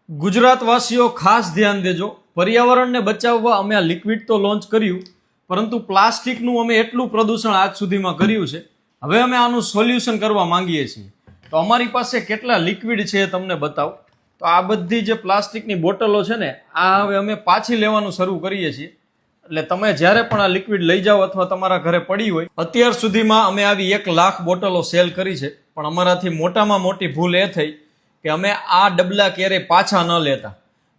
ગુજરાતવાસીઓ ખાસ ધ્યાન દેજો. પર્યાવરણને બચાવવા અમે આ લિક્વિડ તો લોન્ચ કર્યું, પરંતુ પ્લાસ્ટિકનું અમે એટલું પ્રદૂષણ આજ સુધીમાં કર્યું છે. હવે અમે આનું સોલ્યુશન કરવા માંગીએ છીએ. તો અમારી પાસે કેટલા લિક્વિડ છે એ તમને બતાવું. તો આ બધી જે પ્લાસ્ટિકની બોટલો છે ને, આ હવે અમે પાછી લેવાનું શરૂ કરીએ છીએ. એટલે તમે જ્યારે પણ આ લિક્વિડ લઈ જાઓ અથવા તમારા ઘરે પડી હોય, અત્યાર સુધીમાં અમે આવી 1 લાખ બોટલો સેલ કરી છે. પણ અમારાથી મોટામાં મોટી ભૂલ એ થઈ કે અમે આ ડબલા ક્યારેય પાછા ન લેતા.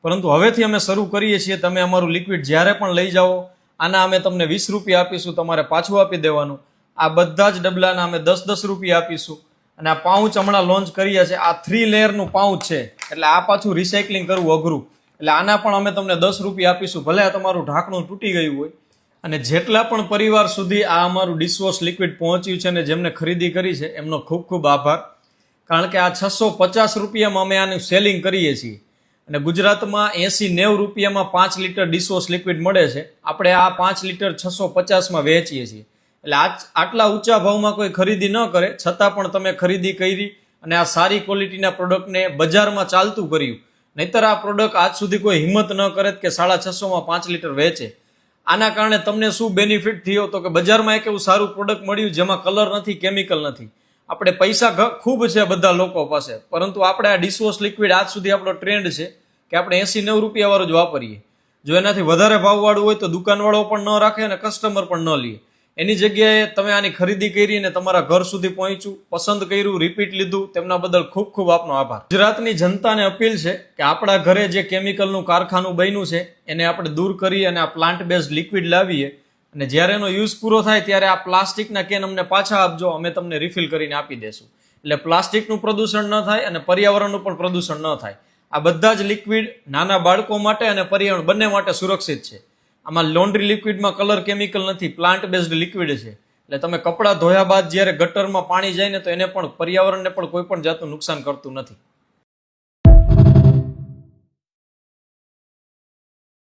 પરંતુ હવેથી અમે શરૂ કરીએ છીએ, તમે અમારું લિક્વિડ જ્યારે પણ લઈ જાઓ, આના અમે તમને 20 રૂપિયા આપીશું, તમારે પાછું આપી દેવાનું. આ બધા જ ડબલાના અમે 10-10 રૂપિયા આપીશું. અને આ પાઉચ હમણાં લોન્ચ કરીએ છીએ, આ 3 લેયરનું પાઉચ છે, એટલે આ પાછું રિસાયકલિંગ કરવું અઘરું, એટલે આના પણ અમે તમને 10 રૂપિયા આપીશું, ભલે આ તમારું ઢાંકણું તૂટી ગયું હોય. અને જેટલા પણ પરિવાર સુધી આ અમારું ડિશવોશ લિક્વિડ પહોંચ્યું છે અને જેમને ખરીદી કરી છે, એમનો ખૂબ ખૂબ આભાર. કારણ કે આ 650 રૂપિયામાં અમે આનું સેલિંગ કરીએ છીએ અને ગુજરાતમાં 80-90 રૂપિયામાં 5 લીટર ડિશવોશ લિક્વિડ મળે છે. આપણે આ 5 લીટર 650માં વેચીએ છીએ. એટલે આટલા ઊંચા ભાવમાં કોઈ ખરીદી ન કરે, છતાં પણ તમે ખરીદી કરી અને આ સારી ક્વોલિટીના પ્રોડક્ટને બજારમાં ચાલતું કર્યું. નહીતર આ પ્રોડક્ટ આજ સુધી કોઈ હિંમત ન કરે કે 650માં 5 લીટર વેચે. આના કારણે તમને શું બેનિફિટ થયો? તો કે બજારમાં એક એવું સારું પ્રોડક્ટ મળ્યું જેમાં કલર નથી, કેમિકલ નથી. આપણે પૈસા ખૂબ છે બધા લોકો પાસે, પરંતુ આપણે આ ડિશવોશ લિક્વિડ આજ સુધી આપણો ટ્રેન્ડ છે કે આપણે 80-90 રૂપિયા વાળું જ વાપરીએ. જો એનાથી વધારે ભાવવાળું હોય તો દુકાનવાળો પણ ન રાખે અને કસ્ટમર પણ ન લે. એની જગ્યાએ તમે આની ખરીદી કરી અને તમારા ઘર સુધી પહોંચ્યું, પસંદ કર્યું, રિપીટ લીધું, તેમના બદલ ખૂબ ખૂબ આપનો આભાર. ગુજરાતની જનતાને અપીલ છે કે આપણા ઘરે જે કેમિકલનું કારખાનું બન્યું છે એને આપણે દૂર કરી અને આ પ્લાન્ટ બેઝડ લિક્વિડ લાવીએ. અને જ્યારે એનો યુઝ પૂરો થાય ત્યારે આ પ્લાસ્ટિકના કેન અમને પાછા આપજો, અમે તમને રિફિલ કરીને આપી દેશું. એટલે પ્લાસ્ટિકનું પ્રદૂષણ ન થાય અને પર્યાવરણનું પણ પ્રદૂષણ ન થાય. આ બધા જ લિક્વિડ નાના બાળકો માટે અને પર્યાવરણ બંને માટે સુરક્ષિત છે. આમાં લોન્ડ્રી લિક્વિડમાં કલર કેમિકલ નથી, પ્લાન્ટ બેઝડ લિક્વિડ છે. એટલે તમે કપડાં ધોયા બાદ જ્યારે ગટરમાં પાણી જાય ને, તો એને પણ પર્યાવરણને પણ કોઈ પણ જાતનું નુકસાન કરતું નથી.